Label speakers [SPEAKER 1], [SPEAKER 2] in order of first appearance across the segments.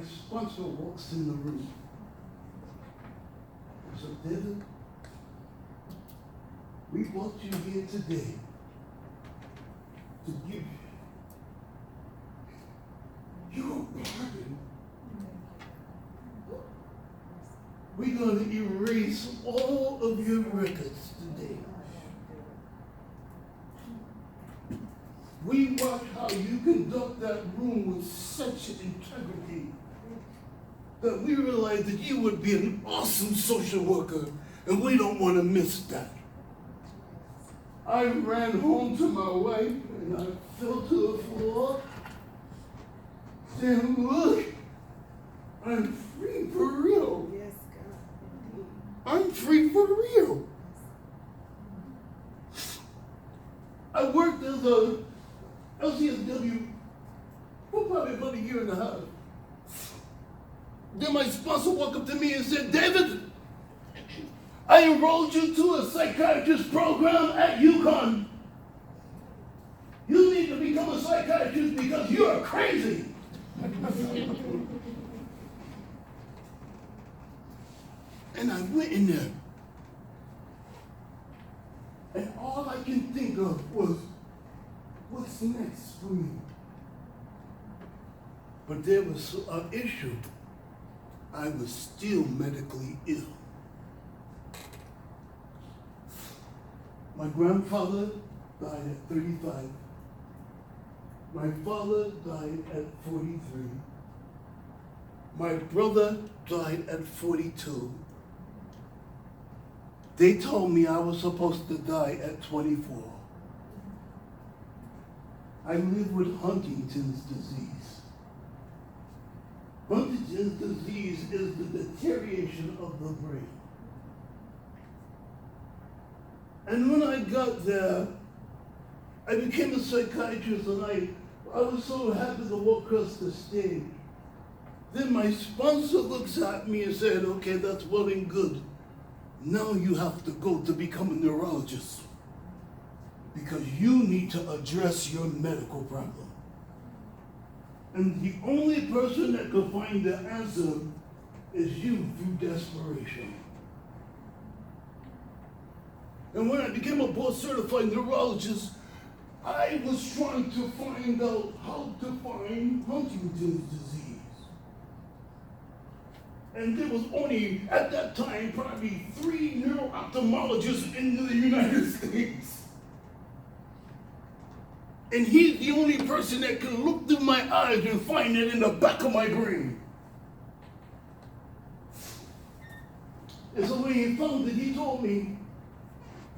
[SPEAKER 1] sponsor walks in the room. I said, David, we brought you here today to give you a pardon. We're going to erase all of your records today. We watched how you conduct that room with such integrity that we realized that you would be an awesome social worker, and we don't want to miss that. I ran home to my wife and I fell to the floor saying, look, I'm free for real.
[SPEAKER 2] Yes, God.
[SPEAKER 1] I'm free for real. I worked as a LCSW for probably about a year and a half. Then my sponsor walked up to me and said, David, I enrolled you to a psychiatrist program at UConn. You need to become a psychiatrist because you are crazy. And I went in there. And all I can think of was, what's next for me? But there was an issue. I was still medically ill. My grandfather died at 35. My father died at 43. My brother died at 42. They told me I was supposed to die at 24. I live with Huntington's disease. Huntington's disease is the deterioration of the brain. And when I got there, I became a psychiatrist, and I was so happy to walk across the stage. Then my sponsor looks at me and said, okay, that's well and good. Now you have to go to become a neurologist because you need to address your medical problem. And the only person that could find the answer is you through desperation. And when I became a board certified neurologist, I was trying to find out how to find Huntington's disease. And there was only, at that time, probably 3 neuro-ophthalmologists in the United States. And he's the only person that can look through my eyes and find it in the back of my brain. And so when he found it, he told me,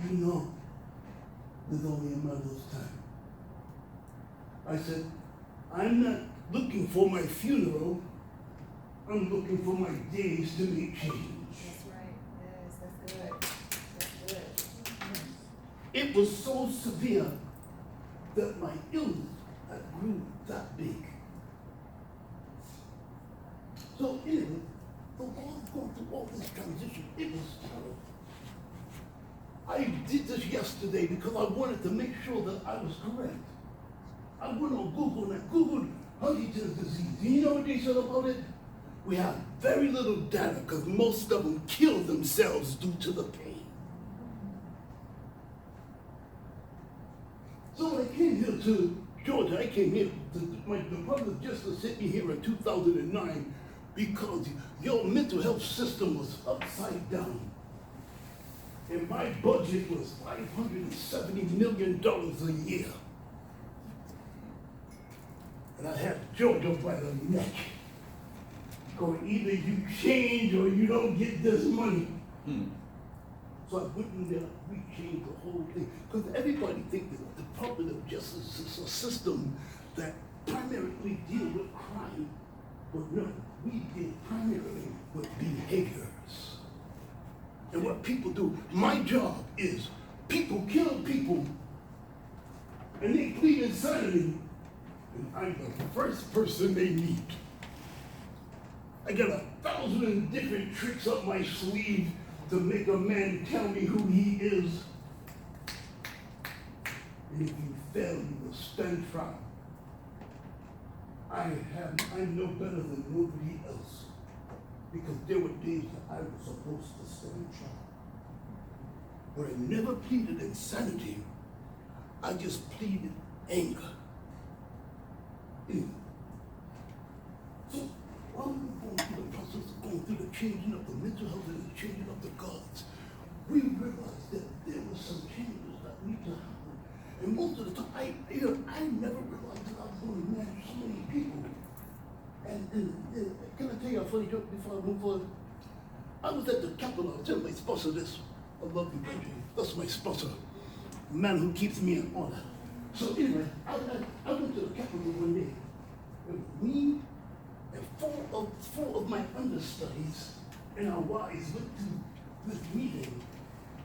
[SPEAKER 1] you know, there's only a matter of time. I said, I'm not looking for my funeral. I'm looking for my days to make change.
[SPEAKER 2] That's right. Yes, that's good. That's good.
[SPEAKER 1] It was so severe that my illness had grew that big. So anyway, so while I was going through all this transition, it was terrible. I did this yesterday because I wanted to make sure that I was correct. I went on Google and I Googled Huntington's disease. Do you know what they said about it? We have very little data because most of them kill themselves due to the pain. So when I came here to Georgia, I came here, the Department of Justice sent me here in 2009 because your mental health system was upside down. And my budget was $570 million a year. And I had Georgia by the neck. Going, either you change or you don't get this money. So I went in there, we changed the whole thing. Because everybody thinks that the Department of Justice is a system that primarily deals with crime. But no, we deal primarily with behaviors. And what people do, my job is people kill people and they plead insanity. And I'm the first person they meet. I got 1,000 different tricks up my sleeve to make a man tell me who he is. And if you fail, you will stand trial. I'm no better than nobody because there were days that I was supposed to stand trial. But I never pleaded insanity. I just pleaded anger. So while we were going through the process of going through the changing of the mental health and the changing of the guards, we realized that there were some changes that need to happen. And most of the time, I never realized that I was going to manage so many people. And can I tell you a funny joke before I move on? I was at the Capitol. I was telling my sponsor this. I love you, baby. That's my sponsor, the man who keeps me in order. So anyway, I went to the Capitol one day. It was me and four of my understudies and our wives went to this meeting,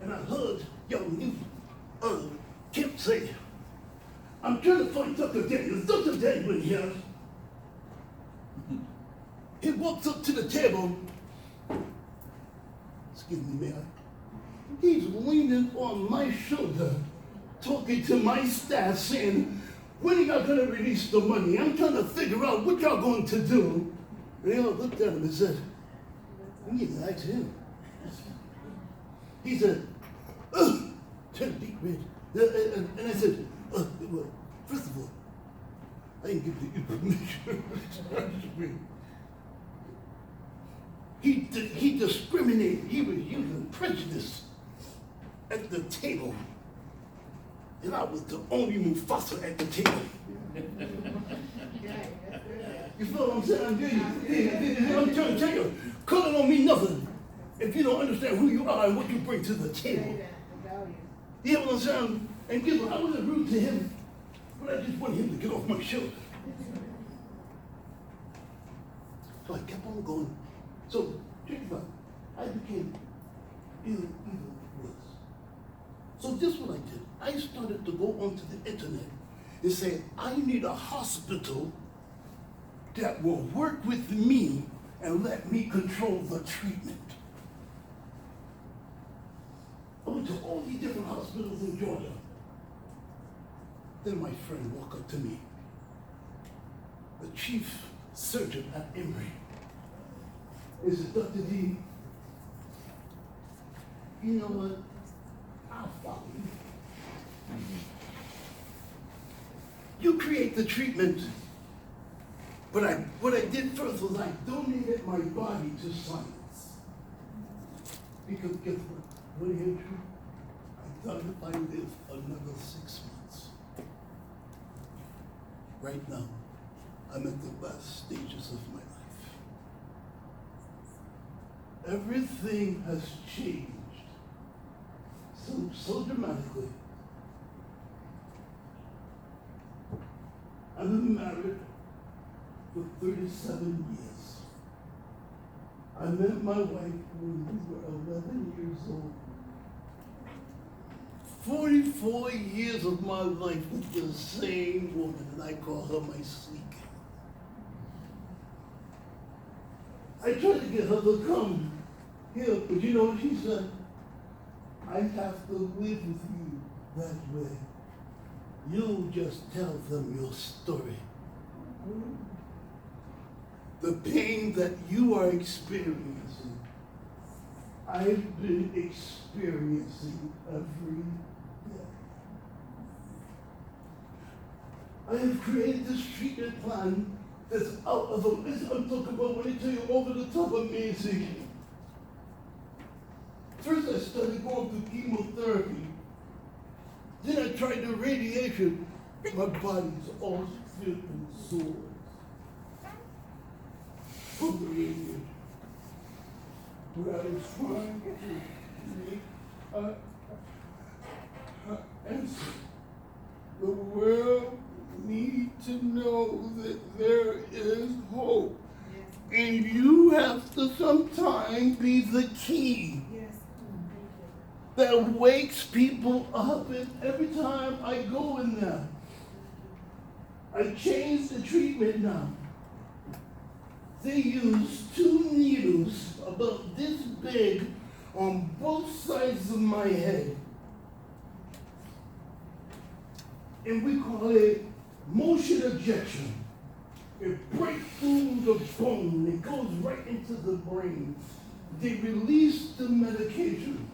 [SPEAKER 1] and I heard young Kemp say, "I'm trying to find Dr. Daniels. Dr. Daniels in here." He walks up to the table. Excuse me, man. He's leaning on my shoulder, talking to my staff, saying, "When are y'all gonna release the money? I'm trying to figure out what y'all going to do." And they all looked at him and said, "We need to ask him." He said, turned deep red. And I said, well, first of all, I didn't give you permission. He discriminated. He was using prejudice at the table. And I was the only Mufasa at the table. You feel what I'm saying? I'm trying to tell you, color don't mean nothing if you don't understand who you are and what you bring to the table. You know what I'm saying? And guess what? I wasn't rude to him, but I just wanted him to get off my shoulder. So I kept on going. So, check it out. I became even worse. So this is what I did. I started to go onto the internet and say, I need a hospital that will work with me and let me control the treatment. I went to all these different hospitals in Georgia. Then my friend walked up to me, the chief surgeon at Emory. He said, "Dr. D, you know what? I'll follow you. You create the treatment." But what I did first was I donated my body to science. Because guess what? When you hear truth, I thought if I live another 6 months. Right now, I'm at the last stages of my life. Everything has changed so dramatically. I've been married for 37 years. I met my wife when we were 11 years old. 44 years of my life with the same woman, and I call her my sweet. I tried to get her to come here, but you know what she said? I have to live with you that way. You just tell them your story. The pain that you are experiencing, I've been experiencing every day. I have created this treatment plan that's out of I'm talking about when I tell you over the top amazing. First I started going through chemotherapy. Then I tried the radiation. My body's all filled with sores from the radiation. Where I was trying to make an answer. The world needs to know that there is hope. Yes. And you have to sometimes be the key. Yes. That wakes people up. And every time I go in there, I change the treatment now. They use 2 needles about this big on both sides of my head. And we call it motion ejection. It breaks through the bone. It goes right into the brain. They release the medication,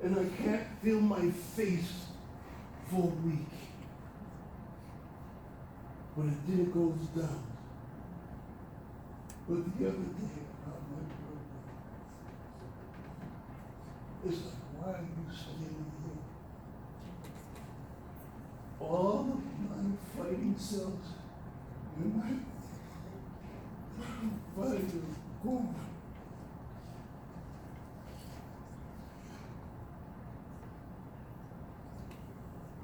[SPEAKER 1] and I can't feel my face for a week. But it then goes down. But the other day, I got my birthday. It's like, why are you standing here? All of my fighting cells and my body is gone.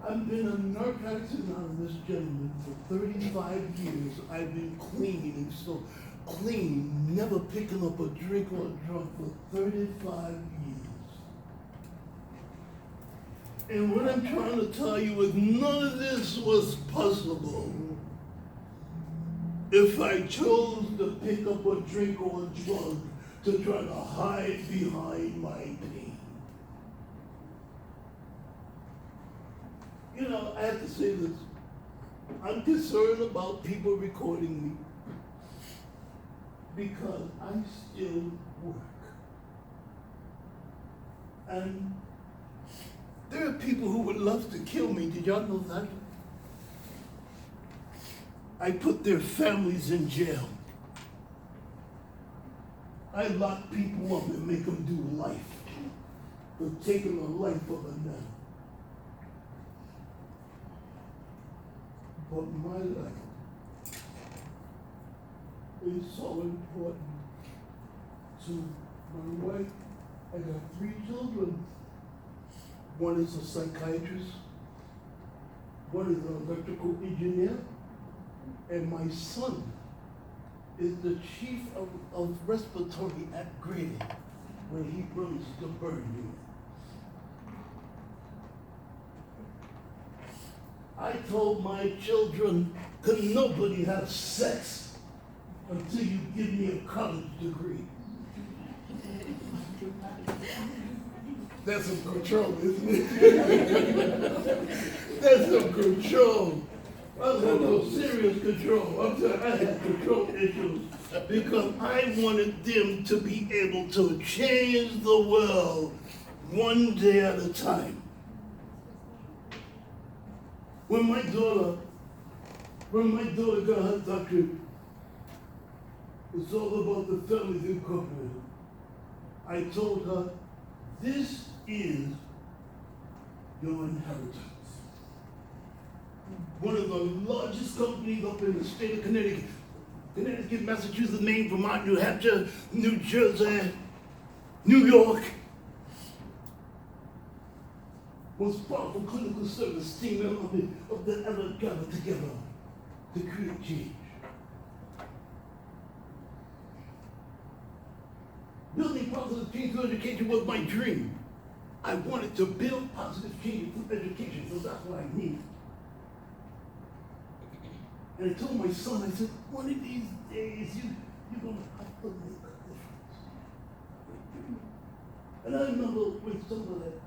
[SPEAKER 1] I've been a narcotics anonymous gentleman for 35 years. I've been clean, so clean, never picking up a drink or a drug for 35 years. And what I'm trying to tell you is none of this was possible if I chose to pick up a drink or a drug to try to hide behind my pain. You know, I have to say this. I'm concerned about people recording me because I still work. And there are people who would love to kill me. Did y'all know that? I put their families in jail. I lock people up and make them do life for taking the life of another. But my life is so important to my wife. I got 3 children. One is a psychiatrist, one is an electrical engineer, and my son is the chief of respiratory at Grady, where he runs the burn unit. I told my children, could nobody have sex until you give me a college degree. That's some control, isn't it? That's some control. I had no serious control. I'm saying I had control issues because I wanted them to be able to change the world one day at a time. When my daughter got her doctorate, it's all about the Families Incorporated. I told her, this is your inheritance. One of the largest companies up in the state of Connecticut, Massachusetts, Maine, Vermont, New Hampshire, New Jersey, New York, was powerful clinical service team of the ever gathered together to create change. Building positive change through education was my dream. I wanted to build positive change through education, so that's what I need. And I told my son, I said, one of these days, you're going to have to make a difference. And I remember when some of that,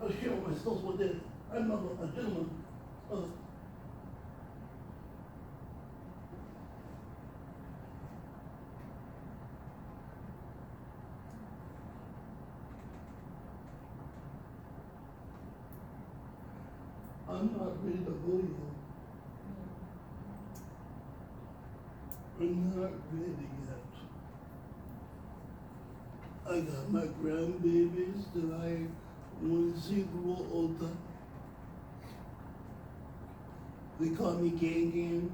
[SPEAKER 1] I was sharing my thoughts with this. I remember a gentleman, I'm not ready to go yet. I'm not ready yet. I got my grandbabies that I want to see grow older. They call me Gang,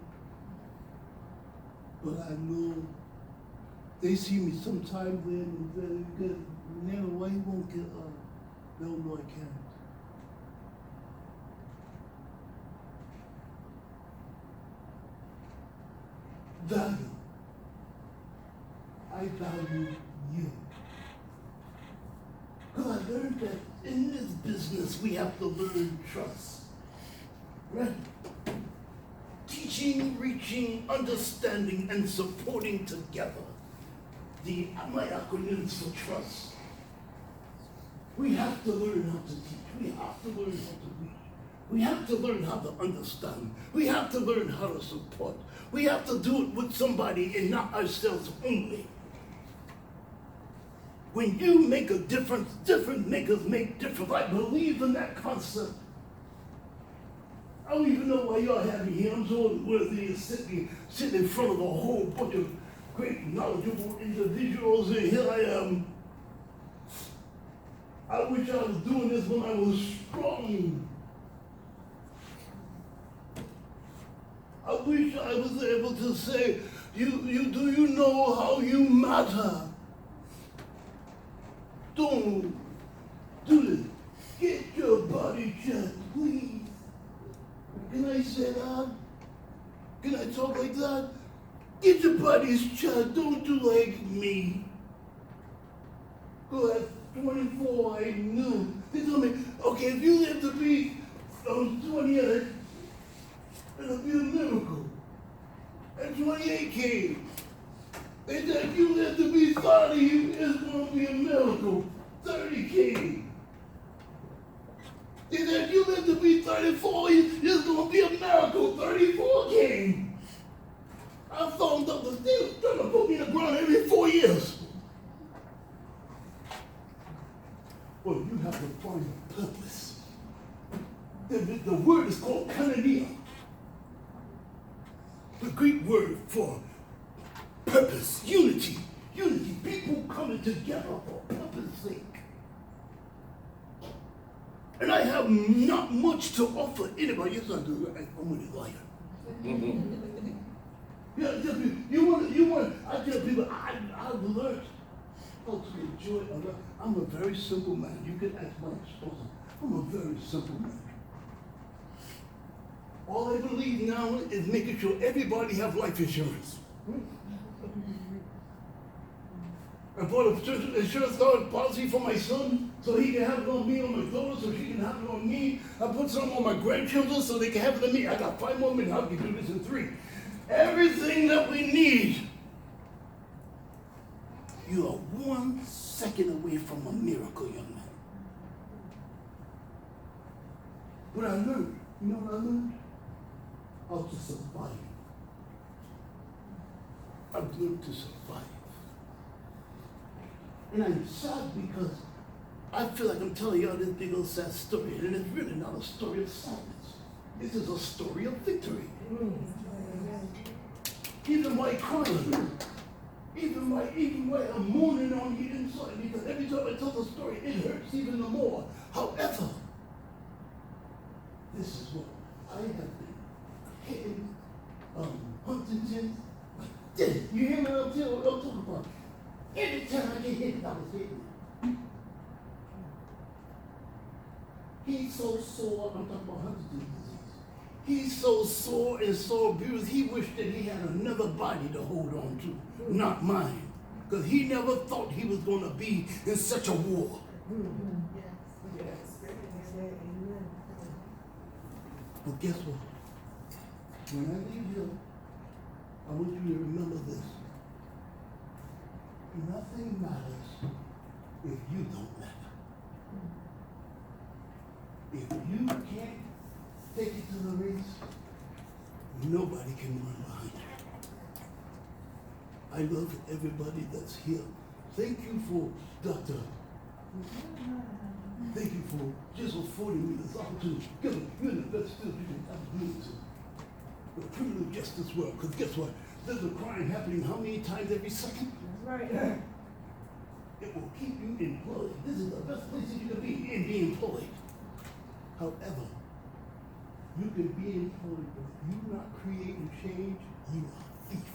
[SPEAKER 1] but I know they see me sometime then very good. Never, why you won't get up? No, I can't. Value. I value you. Because I learned that in this business we have to learn trust. Right? Teaching, reaching, understanding, and supporting together. My acronyms for trust. We have to learn how to teach. We have to learn how to reach. We have to learn how to understand. We have to learn how to support. We have to do it with somebody and not ourselves only. When you make a difference, different makers make difference. I believe in that concept. I don't even know why y'all have me here. I'm so unworthy of sitting in front of a whole bunch of great knowledgeable individuals, and here I am. I wish I was doing this when I was strong. I wish I was able to say, do you know how you matter? Don't do this. Get your body checked, please. Can I say that? Can I talk like that? Get your bodies checked. Don't do like me. Go at 24, I knew. They told me, okay, if you live to be 28, it'll be a miracle. And 28 came. They said, if you live to be 30, it's going to be a miracle. 30 came. They said, if you live to be 34, it's going to be a miracle. 34 came. I found out that they were trying to put me in the ground every 4 years. Well, you have to find a purpose. The word is called koinonia. The Greek word for purpose, unity. Unity, people coming together for purpose sake. And I have not much to offer anybody. Yes, I do. I'm really lying. Yeah, you want, I tell people, I've learned how to enjoy a lot. I'm a very simple man. You can ask my esposa. I'm a very simple man. All I believe now is making sure everybody have life insurance. I bought a insurance card policy for my son so he can have it on me, on my daughter so she can have it on me. I put some on my grandchildren so they can have it on me. I got 5 more minutes. I can do this in 3. Everything that we need. You are 1 second away from a miracle, young man. What I learned, you know what I learned? How to survive. I've learned to survive. And I'm sad because I feel like I'm telling y'all this big old sad story, and it's really not a story of sadness. This is a story of victory. Even while crying, even while I'm mourning on the inside, because every time I tell the story, it hurts even more. However, this is what I have been hitting Huntington. You hear me? I'm talking about. Every time I get hit, I was hitting him. He's so sore. I'm talking about Huntington's disease. He's so sore and so abused, he wished that he had another body to hold on to, not mine. Because he never thought he was going to be in such a war. But guess what? When I leave here, I want you to remember this. Nothing matters if you don't matter. If you can't take it to the race, nobody can run behind you. I love everybody that's here. Thank you for Dr. Thank you for just affording me this opportunity. You're the best student you can ever do to. The criminal justice world, because guess what? There's a crime happening how many times every second?
[SPEAKER 2] Right.
[SPEAKER 1] It will keep you employed. This is the best place you can be and be employed. However, you can be employed, but if you're not creating change, you are a thief.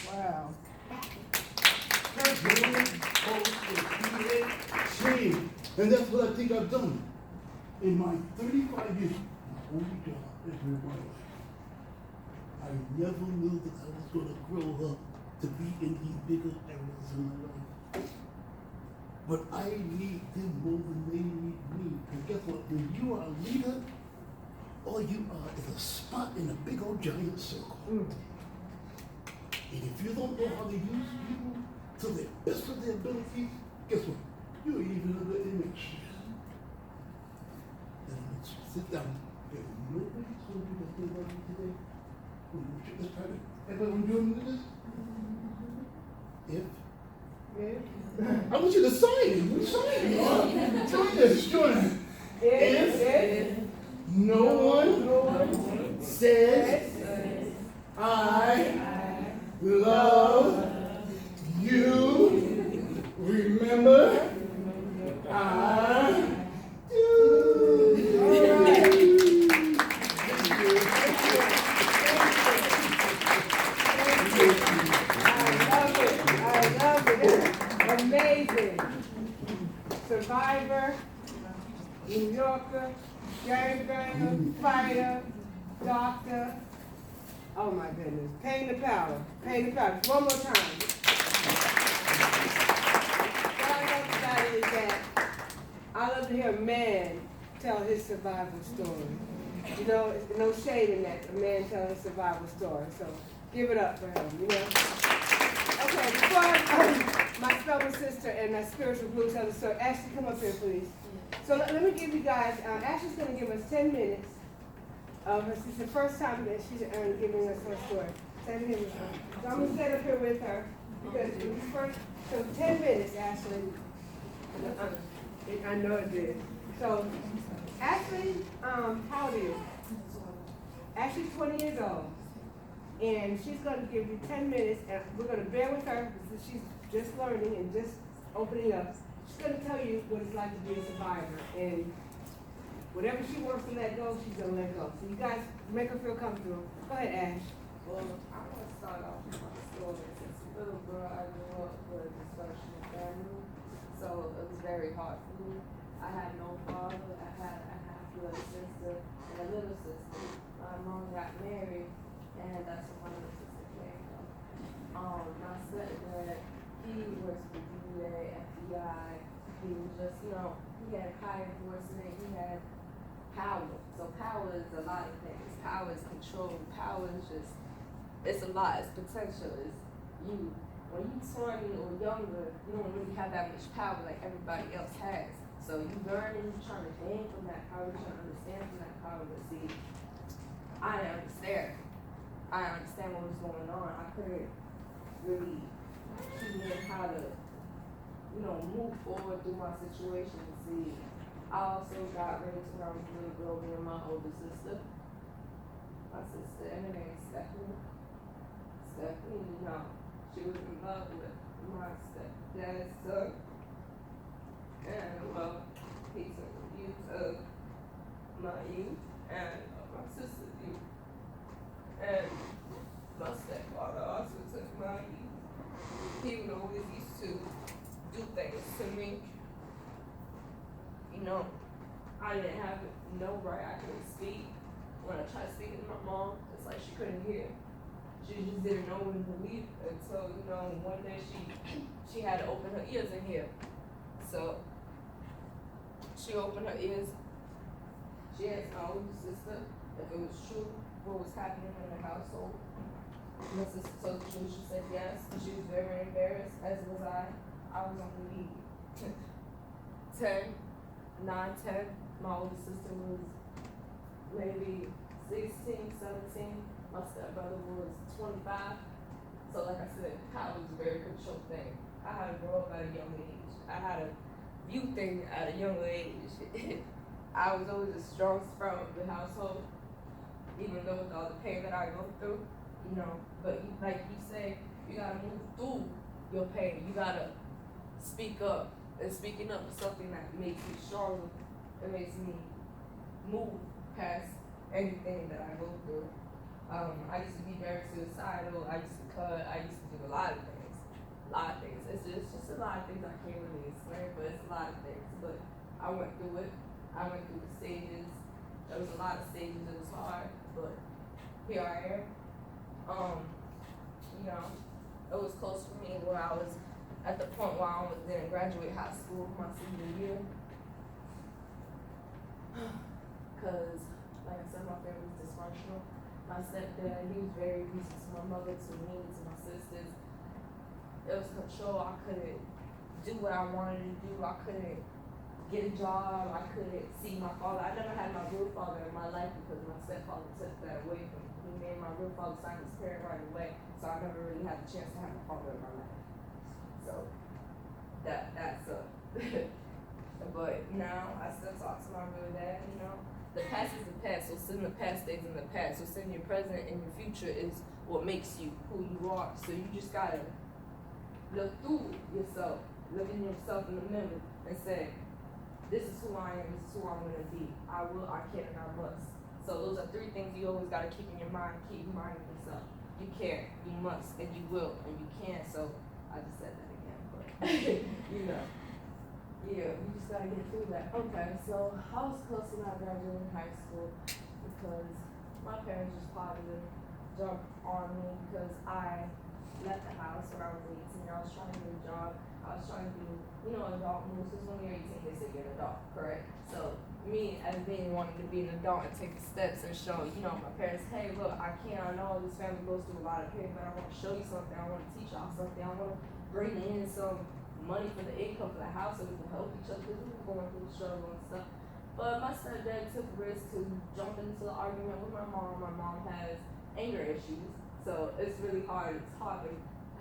[SPEAKER 2] Wow.
[SPEAKER 1] Change. And that's what I think I've done. In my 35 years, my only job is with my life. I never knew that I was going to grow up to be in these bigger areas in my life. But I need them more than they need me. And guess what? When you are a leader, all you are is a spot in a big old giant circle. And if you don't know how to use people to the best of their abilities, guess what? You ain't even a good image. Sit down. If nobody told you that they love you today, will you let's try to everyone doing this? If I want you to sign it. You sign it. Join this. Join it. If no one says I love you, remember I do.
[SPEAKER 2] I love it. Amazing. Survivor, New Yorker, gangbanger, fighter, doctor. Oh my goodness. Pain the power. Pain the power. One more time. What I love about it is that I love to hear a man tell his survival story. You know, no shade in that. A man telling his survival story. So give it up for him, you know? Okay, before my stubborn sister and my spiritual blue tell the story, Ashley, come up here, please. So let me give you guys, Ashley's going to give us 10 minutes. This is the first time that she's giving us her story. 10 minutes. So I'm going to stand up here with her because it was first. So 10 minutes, Ashley. I know it did. So, Ashley, how old are you? Ashley's 20 years old. And she's going to give you 10 minutes, and we're going to bear with her because she's just learning and just opening up. She's going to tell you what it's like to be a survivor. And whatever she wants to let go, she's going to let go. So you guys make her feel comfortable. Go ahead, Ash.
[SPEAKER 3] Well, I want to start off with my story. Since a little girl, I grew up with a dysfunctional family, so it was very hard for me. I had no father. I had a half-blood sister and a little sister. My mom got married, and that's where my little sister came from. My stepdad, he works for DEA, FBI. He was just, he had high enforcement. He had power. So power is a lot of things. Power is control. Power is just, it's a lot. It's potential. It's you. When you're 20 or younger, you don't really have that much power like everybody else has. So you learning, you're trying to gain from that power, you're trying to understand from that power. But see, I didn't understand. I didn't understand what was going on. I couldn't really key in how to, move forward through my situation. See, I also got raped when I was a little girl with my older sister. My sister, and her name is Stephanie. Stephanie, she was in love with my stepdad's son. And, well, he took abuse of my youth and my sister's youth. And my stepfather also took my youth. He would always used to do things to me. I didn't have no right. I couldn't speak. When I tried speaking to my mom, it's like she couldn't hear. She just didn't know what to believe until, one day she had to open her ears and hear. So she opened her ears. She asked my older sister if it was true what was happening in the household. My sister told the truth. She said yes. She was very embarrassed, as was I. I was only 10, 9, 10. My older sister was maybe 16, 17. My stepbrother was 25. So like I said, power was a very control thing. I had to grow up at a young age. I had to view things at a young age. I was always a strong sprout of the household, even though with all the pain that I go through, but like you say, you gotta move through your pain. You gotta speak up. And speaking up is something that makes me stronger. It makes me move past anything that I go through. I used to be very suicidal. I used to cut. I used to do a lot of things. It's just a lot of things I can't really explain, but it's a lot of things. But I went through it. I went through the stages. There was a lot of stages. It was hard, but here I am. It was close for me where I was at the point where I almost didn't graduate high school my senior year. Because, like I said, my family was dysfunctional. My stepdad, he was very abusive to my mother, to me, to my sisters. It was control. I couldn't do what I wanted to do. I couldn't get a job. I couldn't see my father. I never had my real father in my life because my stepfather took that away from me. He made my real father sign his parent right away, so I never really had the chance to have my father in my life. So that's but now I still talk to my real dad. You know, the past is the past, so send the past stays in the past. So send your present and your future is what makes you who you are. So you just gotta look through yourself, look in yourself in the mirror, and say, this is who I am, this is who I'm gonna be. I will, I can, and I must. So those are 3 things you always gotta keep in your mind. Keep reminding yourself. You can, you must, and you will, and you can. So I just said that again, but you know. Yeah, we just gotta get through that. Okay, so I was close to not graduating high school because my parents just positive jumped on me because I left the house when I was 18. I was trying to get a job. I was trying to do, adult moves. Because when you're 18, they say you're an adult, correct? So me, as being wanting to be an adult and take the steps and show, my parents, hey, look, I know this family goes through a lot of pain, but I want to show you something. I want to teach y'all something. I want to bring in some money for the income for the house so we can help each other because we were going through the struggle and stuff. But my stepdad took risks to jump into the argument with my mom. My mom has anger issues, so it's really hard. It's hard to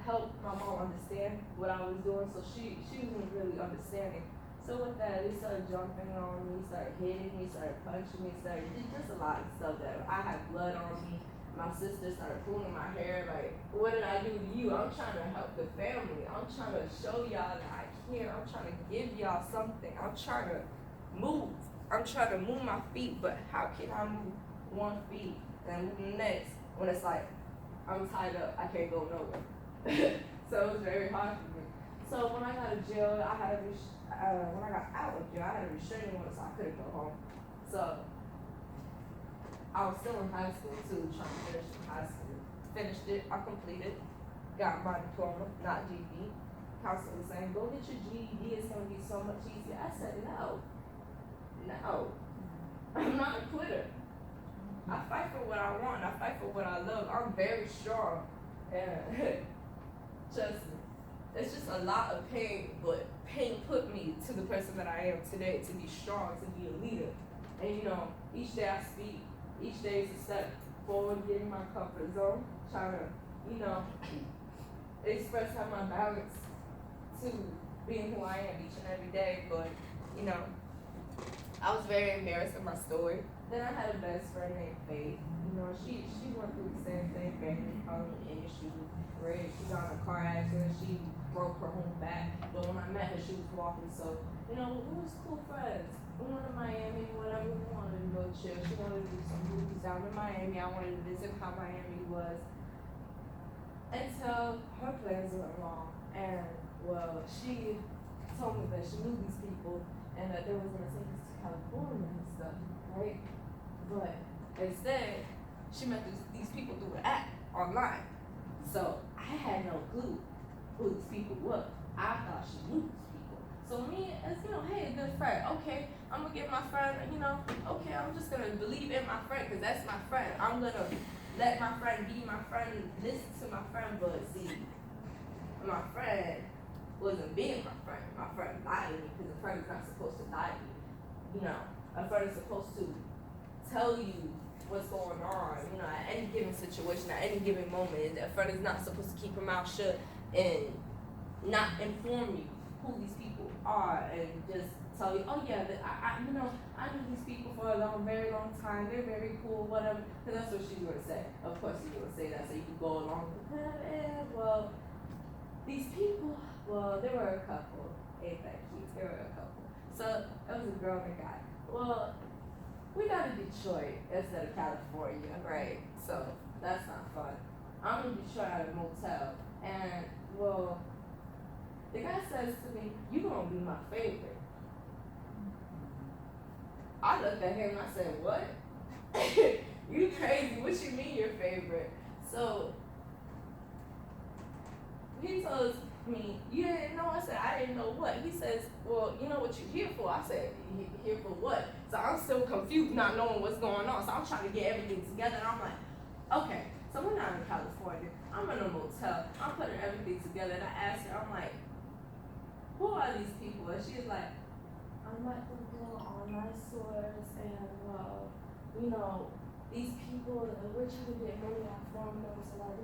[SPEAKER 3] help my mom understand what I was doing, so she wasn't really understanding. So with that, he started jumping on me, started hitting me, started punching me, started just a lot of stuff that I had blood on me. My sister started pulling my hair, like, what did I do to you? I'm trying to help the family. I'm trying to show y'all that I care. I'm trying to give y'all something. I'm trying to move. I'm trying to move my feet, but how can I move one feet and move the next when it's like, I'm tied up, I can't go nowhere. So it was very hard for me. So when I got out of jail, when I got out of jail, I had a restraining order, so I couldn't go home. So I was still in high school too, trying to finish high school. Finished it, I completed, got my diploma, not GED. Counselor was saying, go get your GED, it's gonna be so much easier. I said, no, I'm not a quitter. I fight for what I want, I fight for what I love. I'm very strong, and trust me, it's just a lot of pain, but pain put me to the person that I am today, to be strong, to be a leader. And each day I speak, each day is a step forward, getting my comfort zone, trying to, express how my balance to being who I am each and every day. But, I was very embarrassed of my story. Then I had a best friend named Faith. She went through the same thing, family problem issues, right? She got in a car accident, she broke her whole back. But when I met her, she was walking, so, we was cool friends. We went to Miami, whatever, we wanted to go chill. She wanted to do some movies down in Miami. I wanted to visit how Miami was. Until her plans went wrong. And, she told me that she knew these people and that they was going to take us to California and stuff, right? But instead, she met these people through an app online. So I had no clue who these people were. I thought she knew these people. So me, as hey, a good friend. Okay, I'm gonna get my friend, okay, I'm just gonna believe in my friend because that's my friend. I'm gonna let my friend be my friend, listen to my friend, but see, my friend wasn't being my friend. My friend lied to me because a friend is not supposed to lie to you. A friend is supposed to tell you what's going on, at any given situation, at any given moment. A friend is not supposed to keep her mouth shut and not inform you who these people are and just tell you, oh yeah, I knew these people for a very long time. They're very cool, whatever. Because that's what she's gonna say. Of course she's gonna say that so you can go along with it. These people, they were a couple. Ain't that cute? They were a couple. So it was a girl and a guy. Well, we got to Detroit instead of California, right? So that's not fun. I'm in Detroit at a motel, and the guy says to me, "You gonna be my favorite." I looked at him and I said, "What? You crazy? What you mean your favorite?" So he tells me, "You didn't know?" I said, "I didn't know what." He says, "Well, you know what you're here for?" I said, "Here for what?" So I'm still confused, not knowing what's going on. So I'm trying to get everything together, and I'm like, okay, so we're not in California. I'm in a motel. I'm putting everything together, and I asked her, I'm like, who are these people? And she's like, I'm at the doing online stores and, well, you know, these people, we're trying to get money off from them, so like,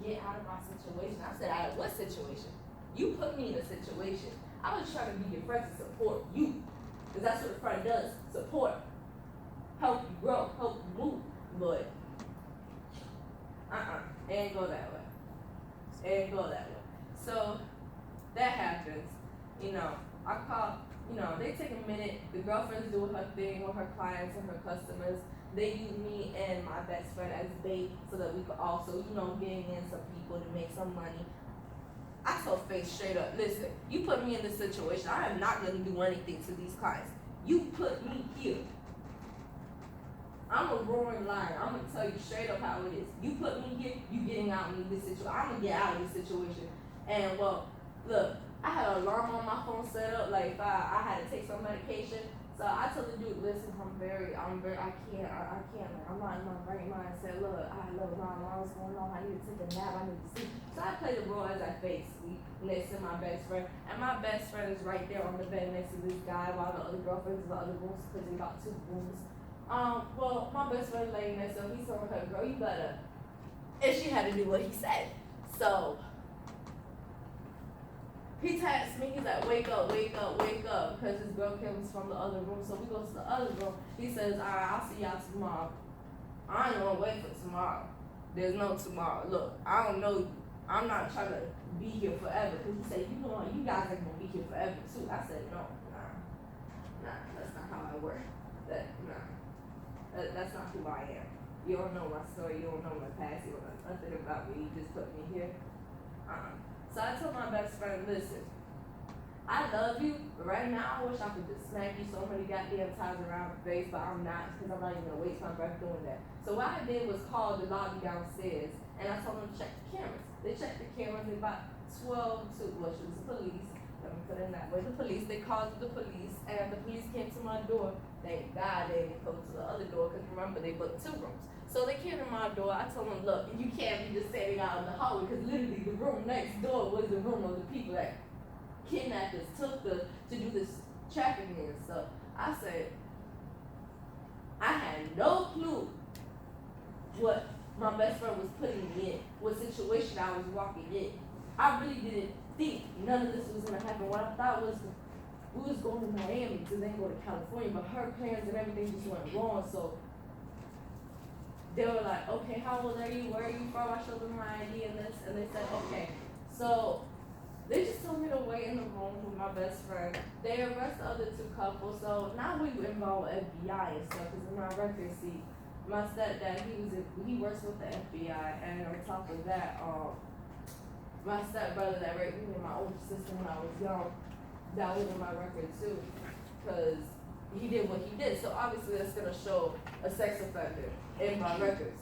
[SPEAKER 3] get out of my situation. I said, out of what situation? You put me in a situation. I was trying to be your friend to support you. Because that's what a friend does, support. Help you grow, help you move. But, it ain't go that way. It ain't go that way. So, that happens. You know, I call, you know, they take a minute. The girlfriend's doing her thing with her clients and her customers. They use me and my best friend as bait so that we could also, you know, bring in some people to make some money. I told Faith straight up, listen, you put me in this situation, I am not going to do anything to these clients. You put me here. I'm a roaring liar. I'm going to tell you straight up how it is. You put me here, you getting out of this situation. I'm going to get out of this situation. And, well, look, I had an alarm on my phone set up, like if I had to take some medication. So I told the dude, listen, I can't, like, I'm not in my right mind. I said, look, my alarm's going on, I need to take a nap, I need to sleep. So I played the role as I face sleep next to my best friend. And my best friend is right there on the bed next to this guy while the other girlfriend's in the other rooms, because they got 2 rooms. Well, my best friend laying there, so he told her, girl, you better. And she had to do what he said. So, he texts me, he's like, wake up, because his girl comes from the other room. So we go to the other room. He says, all right, I'll see y'all tomorrow. I ain't gonna wait for tomorrow. There's no tomorrow. Look, I don't know you. I'm not trying to be here forever. Because he said, you know, you guys ain't gonna be here forever too. I said, no, nah, that's not how I work. That's not who I am. You don't know my story, you don't know my past, you don't know nothing about me, you just put me here. So I told my best friend, listen, I love you, but right now I wish I could just smack you so many goddamn times around the face, but I'm not, because I'm not even gonna waste my breath doing that. So what I did was call the lobby downstairs, and I told them to check the cameras. They checked the cameras, and about 12 to, well, she was the police, let me put it that way, the police, they called the police, and the police came to my door. Thank God they didn't go to the other door, because remember, they booked 2 rooms. So they came to my door. I told them, look, you can't be just standing out in the hallway, because literally the room next door was the room of the people that kidnapped us, took us to do this trafficking and stuff. I said, I had no clue what my best friend was putting me in, what situation I was walking in. I really didn't think none of this was going to happen. What I thought was we was going to Miami to then go to California, but her plans and everything just went wrong. So they were like, okay, how old are you? Where are you from? I showed them my ID and this, and they said, okay. So they just told me to wait in the room with my best friend. They arrested the other 2 couples. So now we were involved with FBI and stuff, because in my record seat, my stepdad, he works with the FBI, and on top of that, my stepbrother that raped me and my older sister when I was young, that was in my record too, because he did what he did. So obviously that's gonna show a sex offender in my records.